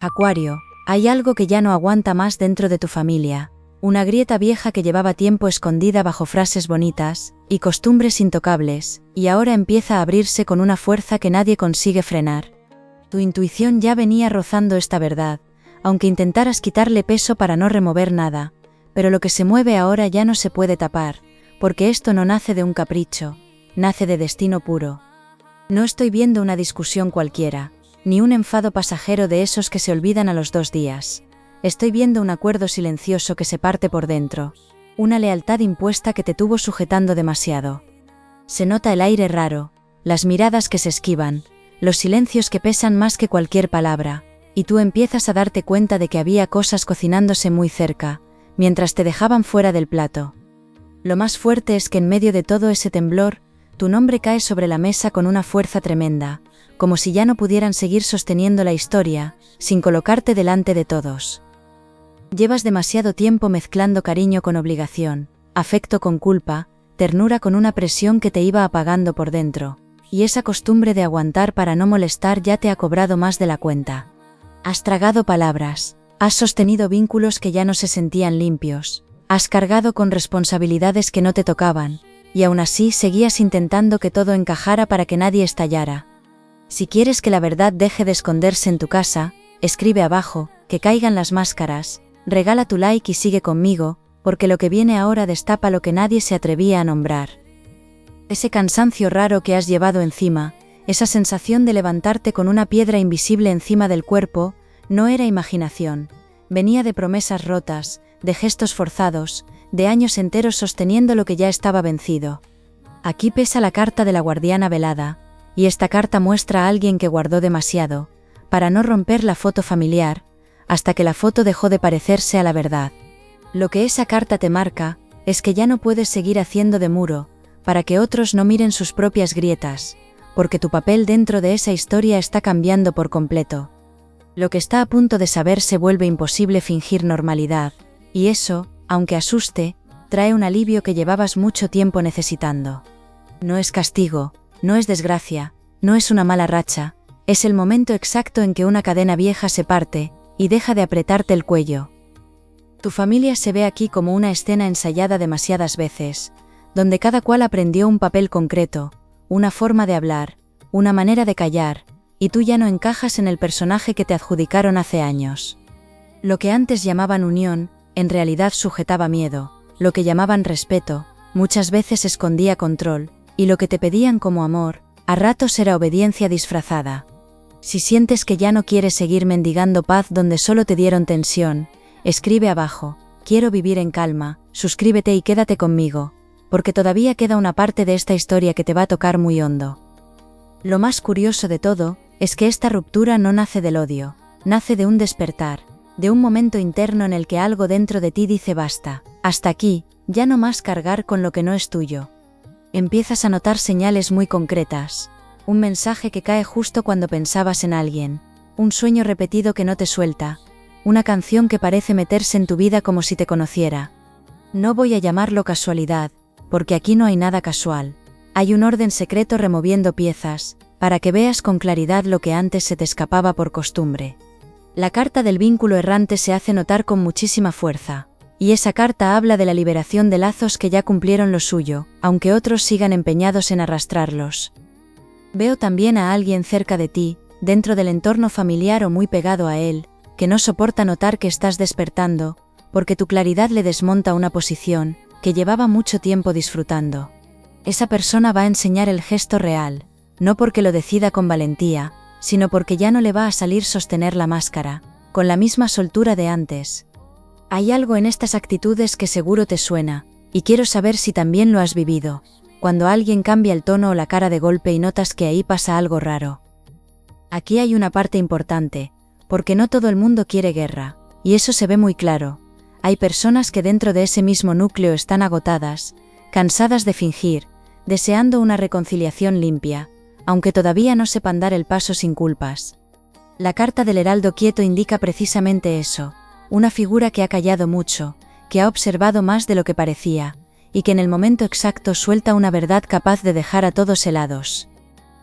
Acuario, hay algo que ya no aguanta más dentro de tu familia, una grieta vieja que llevaba tiempo escondida bajo frases bonitas y costumbres intocables, y ahora empieza a abrirse con una fuerza que nadie consigue frenar. Tu intuición ya venía rozando esta verdad, aunque intentaras quitarle peso para no remover nada, pero lo que se mueve ahora ya no se puede tapar, porque esto no nace de un capricho, nace de destino puro. No estoy viendo una discusión cualquiera, ni un enfado pasajero de esos que se olvidan a los 2 días. Estoy viendo un acuerdo silencioso que se parte por dentro, una lealtad impuesta que te tuvo sujetando demasiado. Se nota el aire raro, las miradas que se esquivan, los silencios que pesan más que cualquier palabra, y tú empiezas a darte cuenta de que había cosas cocinándose muy cerca, mientras te dejaban fuera del plato. Lo más fuerte es que en medio de todo ese temblor, tu nombre cae sobre la mesa con una fuerza tremenda, como si ya no pudieran seguir sosteniendo la historia, sin colocarte delante de todos. Llevas demasiado tiempo mezclando cariño con obligación, afecto con culpa, ternura con una presión que te iba apagando por dentro, y esa costumbre de aguantar para no molestar ya te ha cobrado más de la cuenta. Has tragado palabras, has sostenido vínculos que ya no se sentían limpios, has cargado con responsabilidades que no te tocaban, y aún así seguías intentando que todo encajara para que nadie estallara. Si quieres que la verdad deje de esconderse en tu casa, escribe abajo, que caigan las máscaras, regala tu like y sigue conmigo, porque lo que viene ahora destapa lo que nadie se atrevía a nombrar. Ese cansancio raro que has llevado encima, esa sensación de levantarte con una piedra invisible encima del cuerpo, no era imaginación, venía de promesas rotas, de gestos forzados, de años enteros sosteniendo lo que ya estaba vencido. Aquí pesa la carta de la guardiana velada, y esta carta muestra a alguien que guardó demasiado, para no romper la foto familiar, hasta que la foto dejó de parecerse a la verdad. Lo que esa carta te marca, es que ya no puedes seguir haciendo de muro, para que otros no miren sus propias grietas, porque tu papel dentro de esa historia está cambiando por completo. Lo que está a punto de saber se vuelve imposible fingir normalidad, y eso, aunque asuste, trae un alivio que llevabas mucho tiempo necesitando. No es castigo, no es desgracia, no es una mala racha, es el momento exacto en que una cadena vieja se parte, y deja de apretarte el cuello. Tu familia se ve aquí como una escena ensayada demasiadas veces, donde cada cual aprendió un papel concreto, una forma de hablar, una manera de callar, y tú ya no encajas en el personaje que te adjudicaron hace años. Lo que antes llamaban unión, en realidad sujetaba miedo, lo que llamaban respeto, muchas veces escondía control, y lo que te pedían como amor, a ratos era obediencia disfrazada. Si sientes que ya no quieres seguir mendigando paz donde solo te dieron tensión, escribe abajo, quiero vivir en calma, suscríbete y quédate conmigo, porque todavía queda una parte de esta historia que te va a tocar muy hondo. Lo más curioso de todo, es que esta ruptura no nace del odio, nace de un despertar, de un momento interno en el que algo dentro de ti dice basta, hasta aquí, ya no más cargar con lo que no es tuyo. Empiezas a notar señales muy concretas, un mensaje que cae justo cuando pensabas en alguien, un sueño repetido que no te suelta, una canción que parece meterse en tu vida como si te conociera. No voy a llamarlo casualidad, porque aquí no hay nada casual, hay un orden secreto removiendo piezas, para que veas con claridad lo que antes se te escapaba por costumbre. La carta del vínculo errante se hace notar con muchísima fuerza, y esa carta habla de la liberación de lazos que ya cumplieron lo suyo, aunque otros sigan empeñados en arrastrarlos. Veo también a alguien cerca de ti, dentro del entorno familiar o muy pegado a él, que no soporta notar que estás despertando, porque tu claridad le desmonta una posición que llevaba mucho tiempo disfrutando. Esa persona va a enseñar el gesto real, no porque lo decida con valentía, sino porque ya no le va a salir sostener la máscara, con la misma soltura de antes. Hay algo en estas actitudes que seguro te suena, y quiero saber si también lo has vivido, cuando alguien cambia el tono o la cara de golpe y notas que ahí pasa algo raro. Aquí hay una parte importante, porque no todo el mundo quiere guerra, y eso se ve muy claro. Hay personas que dentro de ese mismo núcleo están agotadas, cansadas de fingir, deseando una reconciliación limpia, aunque todavía no sepan dar el paso sin culpas. La carta del heraldo quieto indica precisamente eso, una figura que ha callado mucho, que ha observado más de lo que parecía, y que en el momento exacto suelta una verdad capaz de dejar a todos helados.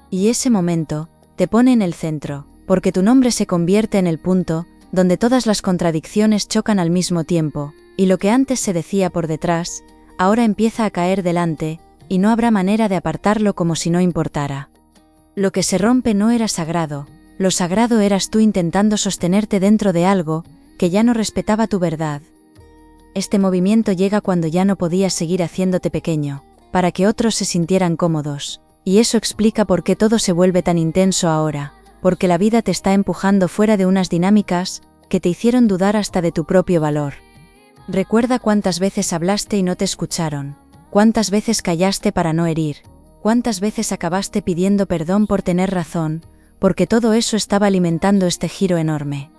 Y ese momento, te pone en el centro, porque tu nombre se convierte en el punto donde todas las contradicciones chocan al mismo tiempo, y lo que antes se decía por detrás, ahora empieza a caer delante, y no habrá manera de apartarlo como si no importara. Lo que se rompe no era sagrado, lo sagrado eras tú intentando sostenerte dentro de algo que ya no respetaba tu verdad. Este movimiento llega cuando ya no podías seguir haciéndote pequeño, para que otros se sintieran cómodos, y eso explica por qué todo se vuelve tan intenso ahora, porque la vida te está empujando fuera de unas dinámicas que te hicieron dudar hasta de tu propio valor. Recuerda cuántas veces hablaste y no te escucharon, cuántas veces callaste para no herir, cuántas veces acabaste pidiendo perdón por tener razón, porque todo eso estaba alimentando este giro enorme.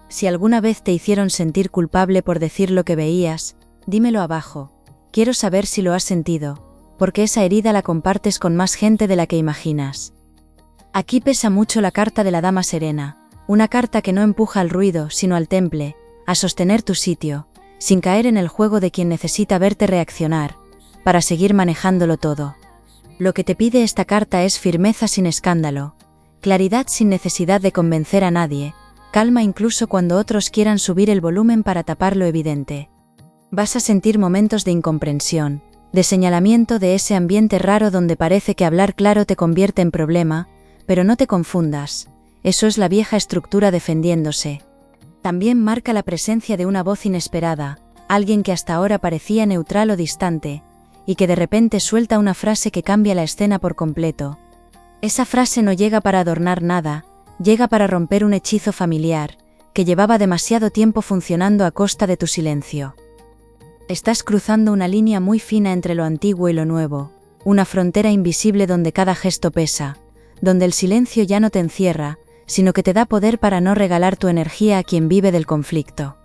Si alguna vez te hicieron sentir culpable por decir lo que veías, dímelo abajo. Quiero saber si lo has sentido, porque esa herida la compartes con más gente de la que imaginas. Aquí pesa mucho la carta de la Dama Serena, una carta que no empuja al ruido, sino al temple, a sostener tu sitio, sin caer en el juego de quien necesita verte reaccionar, para seguir manejándolo todo. Lo que te pide esta carta es firmeza sin escándalo, claridad sin necesidad de convencer a nadie, calma incluso cuando otros quieran subir el volumen para tapar lo evidente. Vas a sentir momentos de incomprensión, de señalamiento de ese ambiente raro donde parece que hablar claro te convierte en problema, pero no te confundas, eso es la vieja estructura defendiéndose. También marca la presencia de una voz inesperada, alguien que hasta ahora parecía neutral o distante, y que de repente suelta una frase que cambia la escena por completo. Esa frase no llega para adornar nada, llega para romper un hechizo familiar, que llevaba demasiado tiempo funcionando a costa de tu silencio. Estás cruzando una línea muy fina entre lo antiguo y lo nuevo, una frontera invisible donde cada gesto pesa, donde el silencio ya no te encierra, sino que te da poder para no regalar tu energía a quien vive del conflicto.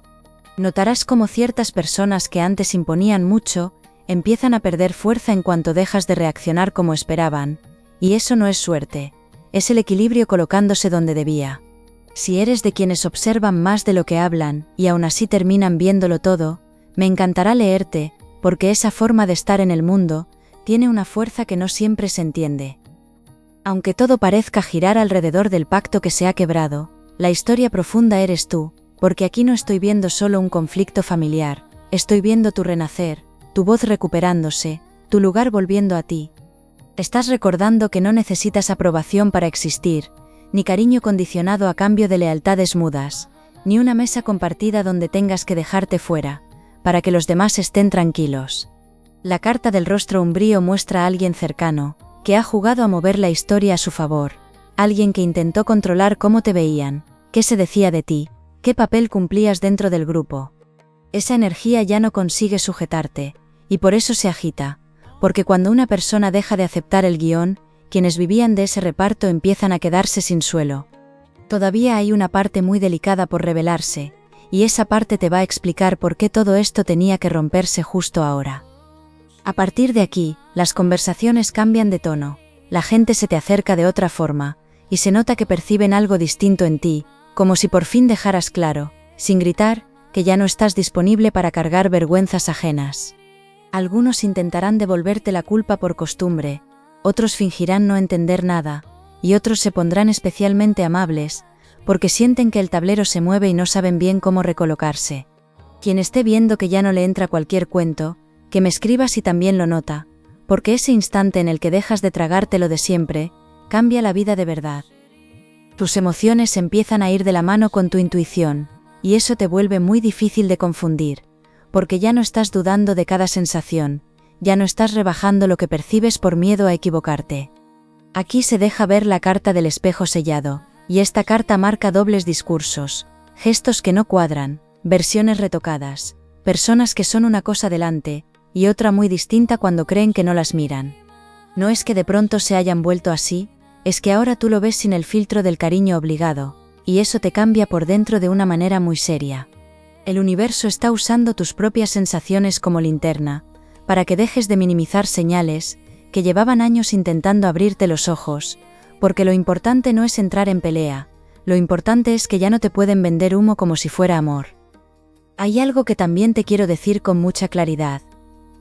Notarás cómo ciertas personas que antes imponían mucho, empiezan a perder fuerza en cuanto dejas de reaccionar como esperaban, y eso no es suerte, es el equilibrio colocándose donde debía. Si eres de quienes observan más de lo que hablan, y aún así terminan viéndolo todo, me encantará leerte, porque esa forma de estar en el mundo, tiene una fuerza que no siempre se entiende. Aunque todo parezca girar alrededor del pacto que se ha quebrado, la historia profunda eres tú, porque aquí no estoy viendo solo un conflicto familiar, estoy viendo tu renacer, tu voz recuperándose, tu lugar volviendo a ti. Estás recordando que no necesitas aprobación para existir, ni cariño condicionado a cambio de lealtades mudas, ni una mesa compartida donde tengas que dejarte fuera, para que los demás estén tranquilos. La carta del rostro umbrío muestra a alguien cercano, que ha jugado a mover la historia a su favor, alguien que intentó controlar cómo te veían, qué se decía de ti, qué papel cumplías dentro del grupo. Esa energía ya no consigue sujetarte, y por eso se agita, porque cuando una persona deja de aceptar el guión, quienes vivían de ese reparto empiezan a quedarse sin suelo. Todavía hay una parte muy delicada por revelarse, y esa parte te va a explicar por qué todo esto tenía que romperse justo ahora. A partir de aquí, las conversaciones cambian de tono, la gente se te acerca de otra forma, y se nota que perciben algo distinto en ti, como si por fin dejaras claro, sin gritar, que ya no estás disponible para cargar vergüenzas ajenas. Algunos intentarán devolverte la culpa por costumbre, otros fingirán no entender nada, y otros se pondrán especialmente amables, porque sienten que el tablero se mueve y no saben bien cómo recolocarse. Quien esté viendo que ya no le entra cualquier cuento, que me escriba si también lo nota, porque ese instante en el que dejas de tragarte lo de siempre, cambia la vida de verdad. Tus emociones empiezan a ir de la mano con tu intuición, y eso te vuelve muy difícil de confundir, porque ya no estás dudando de cada sensación, ya no estás rebajando lo que percibes por miedo a equivocarte. Aquí se deja ver la carta del espejo sellado, y esta carta marca dobles discursos, gestos que no cuadran, versiones retocadas, personas que son una cosa delante, y otra muy distinta cuando creen que no las miran. No es que de pronto se hayan vuelto así, es que ahora tú lo ves sin el filtro del cariño obligado, y eso te cambia por dentro de una manera muy seria. El universo está usando tus propias sensaciones como linterna, para que dejes de minimizar señales que llevaban años intentando abrirte los ojos, porque lo importante no es entrar en pelea, lo importante es que ya no te pueden vender humo como si fuera amor. Hay algo que también te quiero decir con mucha claridad.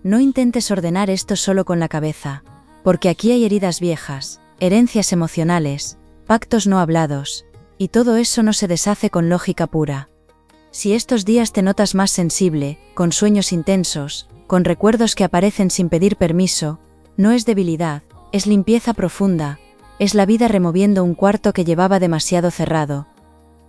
No intentes ordenar esto solo con la cabeza, porque aquí hay heridas viejas, herencias emocionales, pactos no hablados, y todo eso no se deshace con lógica pura. Si estos días te notas más sensible, con sueños intensos, con recuerdos que aparecen sin pedir permiso, no es debilidad, es limpieza profunda, es la vida removiendo un cuarto que llevaba demasiado cerrado.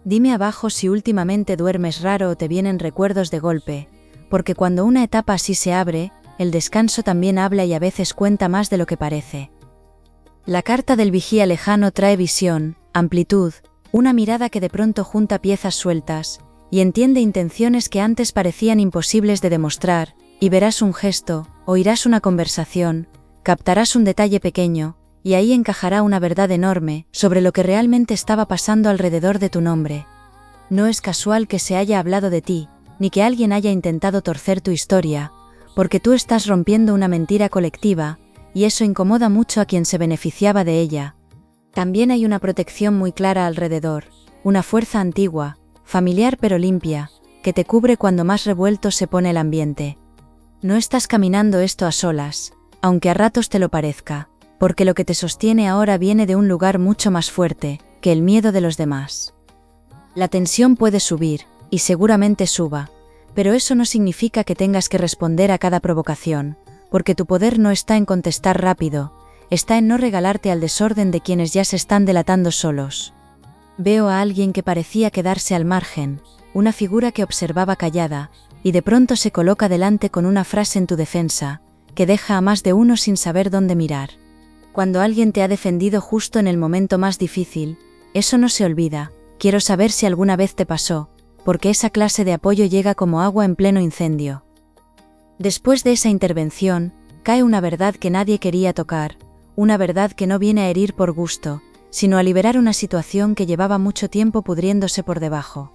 Dime abajo si últimamente duermes raro o te vienen recuerdos de golpe, porque cuando una etapa así se abre, el descanso también habla y a veces cuenta más de lo que parece. La carta del vigía lejano trae visión, amplitud, una mirada que de pronto junta piezas sueltas, y entiende intenciones que antes parecían imposibles de demostrar, y verás un gesto, oirás una conversación, captarás un detalle pequeño, y ahí encajará una verdad enorme sobre lo que realmente estaba pasando alrededor de tu nombre. No es casual que se haya hablado de ti, ni que alguien haya intentado torcer tu historia, porque tú estás rompiendo una mentira colectiva, y eso incomoda mucho a quien se beneficiaba de ella. También hay una protección muy clara alrededor, una fuerza antigua, familiar pero limpia, que te cubre cuando más revuelto se pone el ambiente. No estás caminando esto a solas, aunque a ratos te lo parezca, porque lo que te sostiene ahora viene de un lugar mucho más fuerte, que el miedo de los demás. La tensión puede subir, y seguramente suba, pero eso no significa que tengas que responder a cada provocación, porque tu poder no está en contestar rápido, está en no regalarte al desorden de quienes ya se están delatando solos. Veo a alguien que parecía quedarse al margen, una figura que observaba callada, y de pronto se coloca delante con una frase en tu defensa, que deja a más de uno sin saber dónde mirar. Cuando alguien te ha defendido justo en el momento más difícil, eso no se olvida. Quiero saber si alguna vez te pasó, porque esa clase de apoyo llega como agua en pleno incendio. Después de esa intervención, cae una verdad que nadie quería tocar, una verdad que no viene a herir por gusto, sino a liberar una situación que llevaba mucho tiempo pudriéndose por debajo.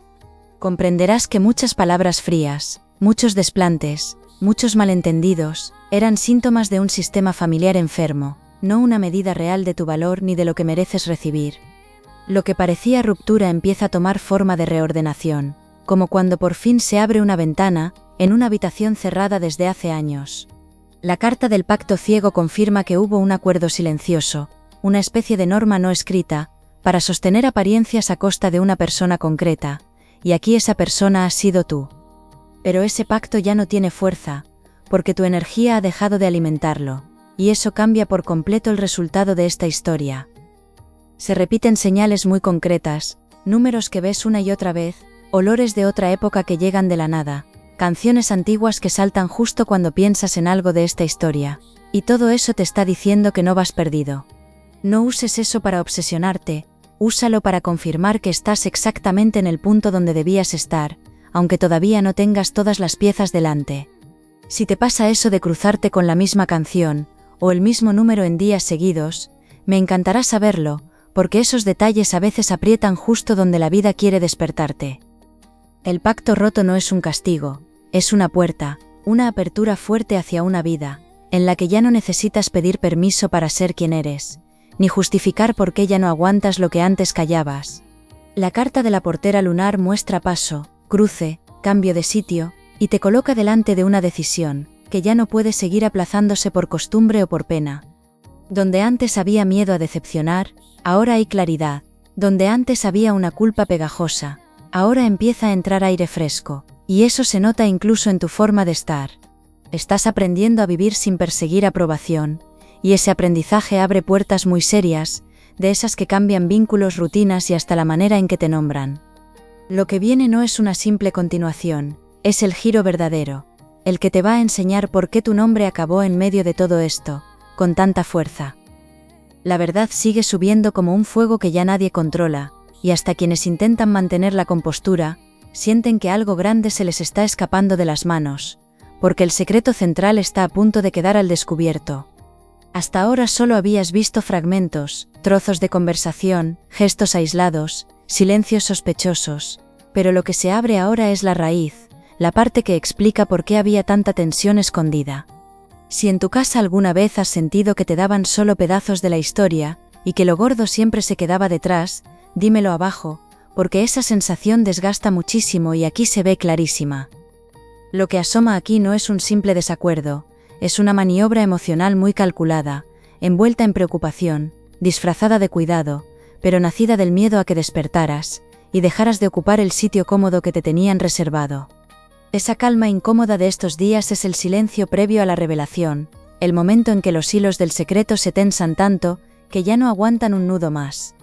Comprenderás que muchas palabras frías, muchos desplantes, muchos malentendidos, eran síntomas de un sistema familiar enfermo, no una medida real de tu valor ni de lo que mereces recibir. Lo que parecía ruptura empieza a tomar forma de reordenación, como cuando por fin se abre una ventana, en una habitación cerrada desde hace años. La carta del pacto ciego confirma que hubo un acuerdo silencioso, una especie de norma no escrita, para sostener apariencias a costa de una persona concreta, y aquí esa persona has sido tú. Pero ese pacto ya no tiene fuerza, porque tu energía ha dejado de alimentarlo, y eso cambia por completo el resultado de esta historia. Se repiten señales muy concretas, números que ves una y otra vez, olores de otra época que llegan de la nada, canciones antiguas que saltan justo cuando piensas en algo de esta historia, y todo eso te está diciendo que no vas perdido. No uses eso para obsesionarte, úsalo para confirmar que estás exactamente en el punto donde debías estar, aunque todavía no tengas todas las piezas delante. Si te pasa eso de cruzarte con la misma canción, o el mismo número en días seguidos, me encantará saberlo, porque esos detalles a veces aprietan justo donde la vida quiere despertarte. El pacto roto no es un castigo, es una puerta, una apertura fuerte hacia una vida, en la que ya no necesitas pedir permiso para ser quien eres, ni justificar por qué ya no aguantas lo que antes callabas. La carta de la portera lunar muestra paso, cruce, cambio de sitio, y te coloca delante de una decisión, que ya no puede seguir aplazándose por costumbre o por pena. Donde antes había miedo a decepcionar, ahora hay claridad. Donde antes había una culpa pegajosa, ahora empieza a entrar aire fresco, y eso se nota incluso en tu forma de estar. Estás aprendiendo a vivir sin perseguir aprobación, y ese aprendizaje abre puertas muy serias, de esas que cambian vínculos, rutinas y hasta la manera en que te nombran. Lo que viene no es una simple continuación, es el giro verdadero, el que te va a enseñar por qué tu nombre acabó en medio de todo esto, con tanta fuerza. La verdad sigue subiendo como un fuego que ya nadie controla, y hasta quienes intentan mantener la compostura, sienten que algo grande se les está escapando de las manos, porque el secreto central está a punto de quedar al descubierto. Hasta ahora solo habías visto fragmentos, trozos de conversación, gestos aislados, silencios sospechosos, pero lo que se abre ahora es la raíz, la parte que explica por qué había tanta tensión escondida. Si en tu casa alguna vez has sentido que te daban solo pedazos de la historia, y que lo gordo siempre se quedaba detrás, dímelo abajo, porque esa sensación desgasta muchísimo y aquí se ve clarísima. Lo que asoma aquí no es un simple desacuerdo, es una maniobra emocional muy calculada, envuelta en preocupación, disfrazada de cuidado, pero nacida del miedo a que despertaras y dejaras de ocupar el sitio cómodo que te tenían reservado. Esa calma incómoda de estos días es el silencio previo a la revelación, el momento en que los hilos del secreto se tensan tanto que ya no aguantan un nudo más.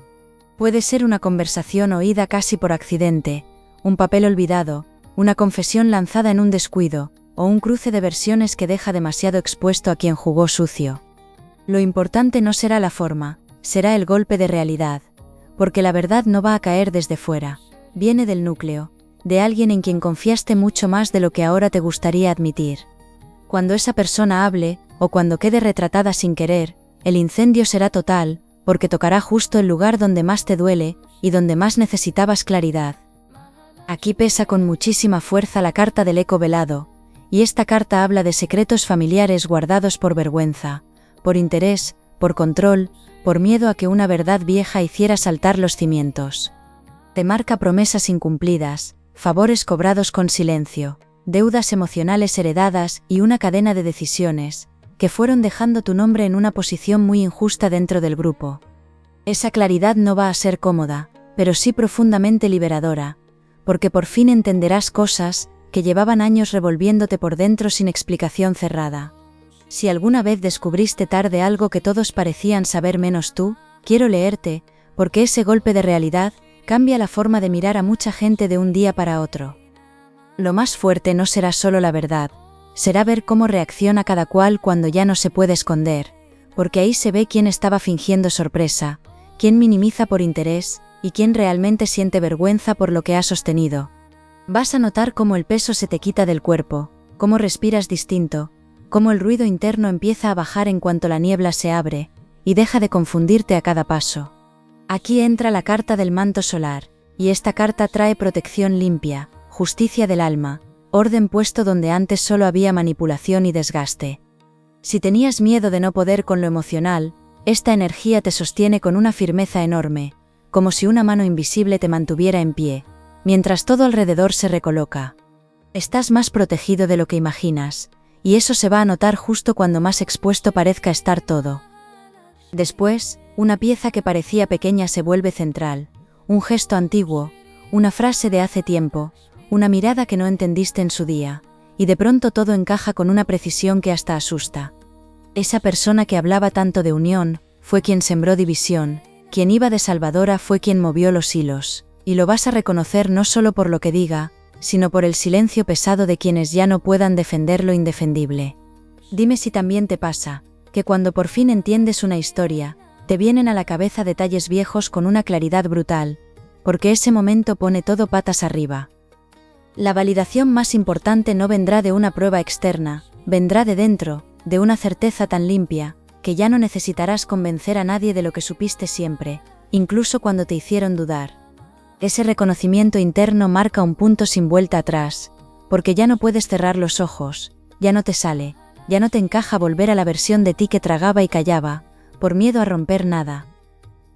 Puede ser una conversación oída casi por accidente, un papel olvidado, una confesión lanzada en un descuido, o un cruce de versiones que deja demasiado expuesto a quien jugó sucio. Lo importante no será la forma, será el golpe de realidad, porque la verdad no va a caer desde fuera, viene del núcleo, de alguien en quien confiaste mucho más de lo que ahora te gustaría admitir. Cuando esa persona hable, o cuando quede retratada sin querer, el incendio será total, porque tocará justo el lugar donde más te duele, y donde más necesitabas claridad. Aquí pesa con muchísima fuerza la carta del eco velado, y esta carta habla de secretos familiares guardados por vergüenza, por interés, por control, por miedo a que una verdad vieja hiciera saltar los cimientos. Te marca promesas incumplidas, favores cobrados con silencio, deudas emocionales heredadas y una cadena de decisiones, que fueron dejando tu nombre en una posición muy injusta dentro del grupo. Esa claridad no va a ser cómoda, pero sí profundamente liberadora, porque por fin entenderás cosas que llevaban años revolviéndote por dentro sin explicación cerrada. Si alguna vez descubriste tarde algo que todos parecían saber menos tú, quiero leerte, porque ese golpe de realidad cambia la forma de mirar a mucha gente de un día para otro. Lo más fuerte no será solo la verdad, será ver cómo reacciona cada cual cuando ya no se puede esconder, porque ahí se ve quién estaba fingiendo sorpresa, quién minimiza por interés, y quién realmente siente vergüenza por lo que ha sostenido. Vas a notar cómo el peso se te quita del cuerpo, cómo respiras distinto, cómo el ruido interno empieza a bajar en cuanto la niebla se abre, y deja de confundirte a cada paso. Aquí entra la carta del manto solar, y esta carta trae protección limpia, justicia del alma, orden puesto donde antes solo había manipulación y desgaste. Si tenías miedo de no poder con lo emocional, esta energía te sostiene con una firmeza enorme, como si una mano invisible te mantuviera en pie, mientras todo alrededor se recoloca. Estás más protegido de lo que imaginas, y eso se va a notar justo cuando más expuesto parezca estar todo. Después, una pieza que parecía pequeña se vuelve central, un gesto antiguo, una frase de hace tiempo, una mirada que no entendiste en su día, y de pronto todo encaja con una precisión que hasta asusta. Esa persona que hablaba tanto de unión, fue quien sembró división, quien iba de salvadora fue quien movió los hilos, y lo vas a reconocer no solo por lo que diga, sino por el silencio pesado de quienes ya no puedan defender lo indefendible. Dime si también te pasa, que cuando por fin entiendes una historia, te vienen a la cabeza detalles viejos con una claridad brutal, porque ese momento pone todo patas arriba. La validación más importante no vendrá de una prueba externa, vendrá de dentro, de una certeza tan limpia, que ya no necesitarás convencer a nadie de lo que supiste siempre, incluso cuando te hicieron dudar. Ese reconocimiento interno marca un punto sin vuelta atrás, porque ya no puedes cerrar los ojos, ya no te sale, ya no te encaja volver a la versión de ti que tragaba y callaba, por miedo a romper nada.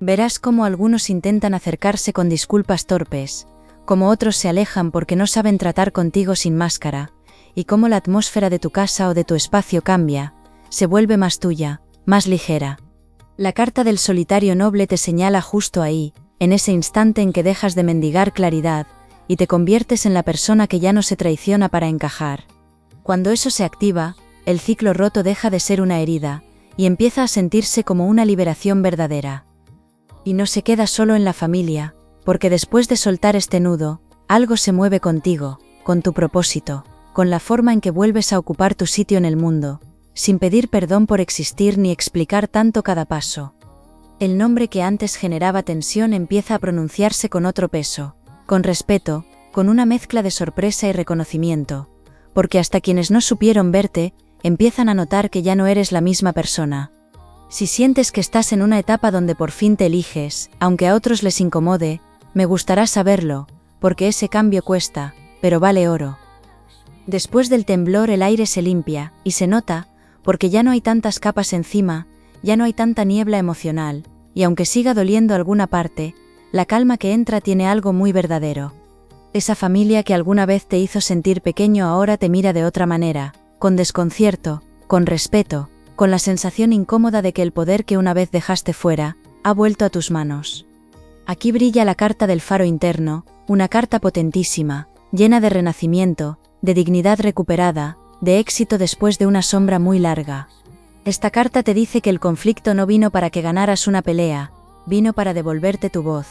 Verás cómo algunos intentan acercarse con disculpas torpes, como otros se alejan porque no saben tratar contigo sin máscara, y cómo la atmósfera de tu casa o de tu espacio cambia, se vuelve más tuya, más ligera. La carta del solitario noble te señala justo ahí, en ese instante en que dejas de mendigar claridad, y te conviertes en la persona que ya no se traiciona para encajar. Cuando eso se activa, el ciclo roto deja de ser una herida, y empieza a sentirse como una liberación verdadera. Y no se queda solo en la familia, porque después de soltar este nudo, algo se mueve contigo, con tu propósito, con la forma en que vuelves a ocupar tu sitio en el mundo, sin pedir perdón por existir ni explicar tanto cada paso. El nombre que antes generaba tensión empieza a pronunciarse con otro peso, con respeto, con una mezcla de sorpresa y reconocimiento, porque hasta quienes no supieron verte, empiezan a notar que ya no eres la misma persona. Si sientes que estás en una etapa donde por fin te eliges, aunque a otros les incomode, me gustará saberlo, porque ese cambio cuesta, pero vale oro. Después del temblor el aire se limpia, y se nota, porque ya no hay tantas capas encima, ya no hay tanta niebla emocional, y aunque siga doliendo alguna parte, la calma que entra tiene algo muy verdadero. Esa familia que alguna vez te hizo sentir pequeño ahora te mira de otra manera, con desconcierto, con respeto, con la sensación incómoda de que el poder que una vez dejaste fuera, ha vuelto a tus manos. Aquí brilla la carta del faro interno, una carta potentísima, llena de renacimiento, de dignidad recuperada, de éxito después de una sombra muy larga. Esta carta te dice que el conflicto no vino para que ganaras una pelea, vino para devolverte tu voz,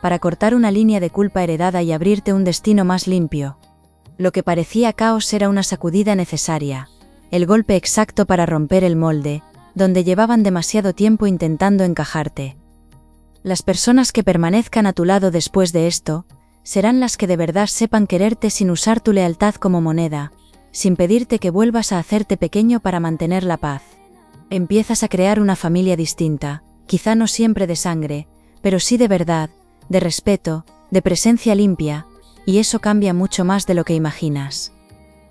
para cortar una línea de culpa heredada y abrirte un destino más limpio. Lo que parecía caos era una sacudida necesaria, el golpe exacto para romper el molde, donde llevaban demasiado tiempo intentando encajarte. Las personas que permanezcan a tu lado después de esto, serán las que de verdad sepan quererte sin usar tu lealtad como moneda, sin pedirte que vuelvas a hacerte pequeño para mantener la paz. Empiezas a crear una familia distinta, quizá no siempre de sangre, pero sí de verdad, de respeto, de presencia limpia, y eso cambia mucho más de lo que imaginas.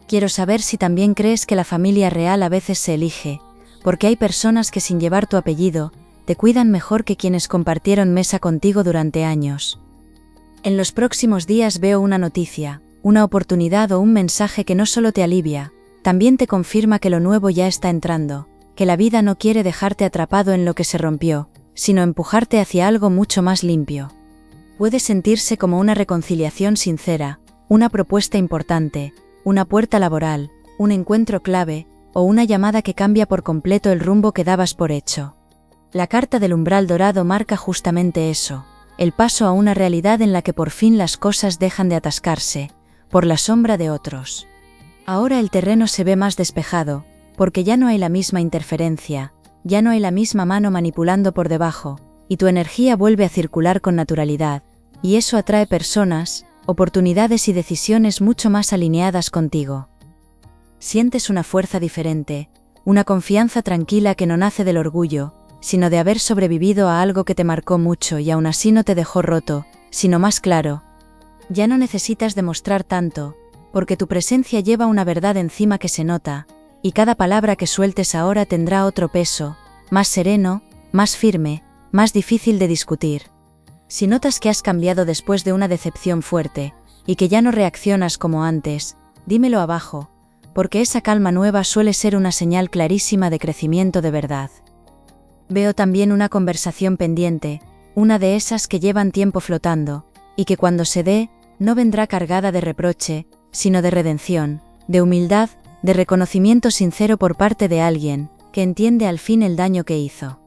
Quiero saber si también crees que la familia real a veces se elige, porque hay personas que sin llevar tu apellido, te cuidan mejor que quienes compartieron mesa contigo durante años. En los próximos días veo una noticia, una oportunidad o un mensaje que no solo te alivia, también te confirma que lo nuevo ya está entrando, que la vida no quiere dejarte atrapado en lo que se rompió, sino empujarte hacia algo mucho más limpio. Puede sentirse como una reconciliación sincera, una propuesta importante, una puerta laboral, un encuentro clave, o una llamada que cambia por completo el rumbo que dabas por hecho. La carta del umbral dorado marca justamente eso, el paso a una realidad en la que por fin las cosas dejan de atascarse, por la sombra de otros. Ahora el terreno se ve más despejado, porque ya no hay la misma interferencia, ya no hay la misma mano manipulando por debajo, y tu energía vuelve a circular con naturalidad, y eso atrae personas, oportunidades y decisiones mucho más alineadas contigo. Sientes una fuerza diferente, una confianza tranquila que no nace del orgullo, sino de haber sobrevivido a algo que te marcó mucho y aún así no te dejó roto, sino más claro. Ya no necesitas demostrar tanto, porque tu presencia lleva una verdad encima que se nota, y cada palabra que sueltes ahora tendrá otro peso, más sereno, más firme, más difícil de discutir. Si notas que has cambiado después de una decepción fuerte, y que ya no reaccionas como antes, dímelo abajo, porque esa calma nueva suele ser una señal clarísima de crecimiento de verdad. Veo también una conversación pendiente, una de esas que llevan tiempo flotando, y que cuando se dé, no vendrá cargada de reproche, sino de redención, de humildad, de reconocimiento sincero por parte de alguien, que entiende al fin el daño que hizo.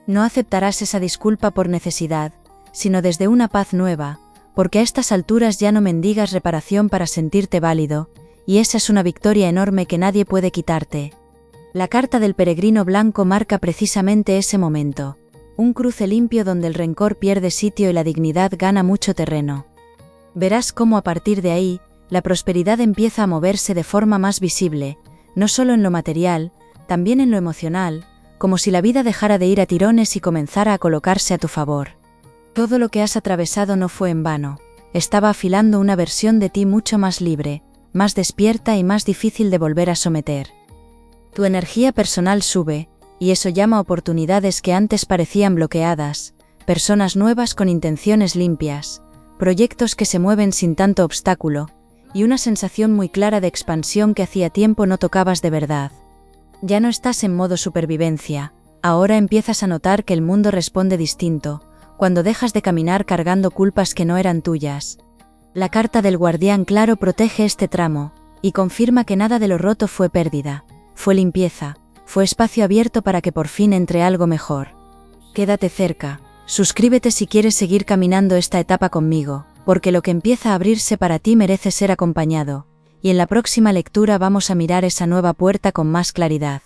No aceptarás esa disculpa por necesidad, sino desde una paz nueva, porque a estas alturas ya no mendigas reparación para sentirte válido, y esa es una victoria enorme que nadie puede quitarte. La carta del peregrino blanco marca precisamente ese momento, un cruce limpio donde el rencor pierde sitio y la dignidad gana mucho terreno. Verás cómo a partir de ahí, la prosperidad empieza a moverse de forma más visible, no solo en lo material, también en lo emocional, como si la vida dejara de ir a tirones y comenzara a colocarse a tu favor. Todo lo que has atravesado no fue en vano, estaba afilando una versión de ti mucho más libre, más despierta y más difícil de volver a someter. Tu energía personal sube, y eso llama oportunidades que antes parecían bloqueadas, personas nuevas con intenciones limpias, proyectos que se mueven sin tanto obstáculo, y una sensación muy clara de expansión que hacía tiempo no tocabas de verdad. Ya no estás en modo supervivencia, ahora empiezas a notar que el mundo responde distinto, cuando dejas de caminar cargando culpas que no eran tuyas. La carta del guardián claro protege este tramo, y confirma que nada de lo roto fue pérdida, fue limpieza, fue espacio abierto para que por fin entre algo mejor. Quédate cerca, suscríbete si quieres seguir caminando esta etapa conmigo, porque lo que empieza a abrirse para ti merece ser acompañado, y en la próxima lectura vamos a mirar esa nueva puerta con más claridad.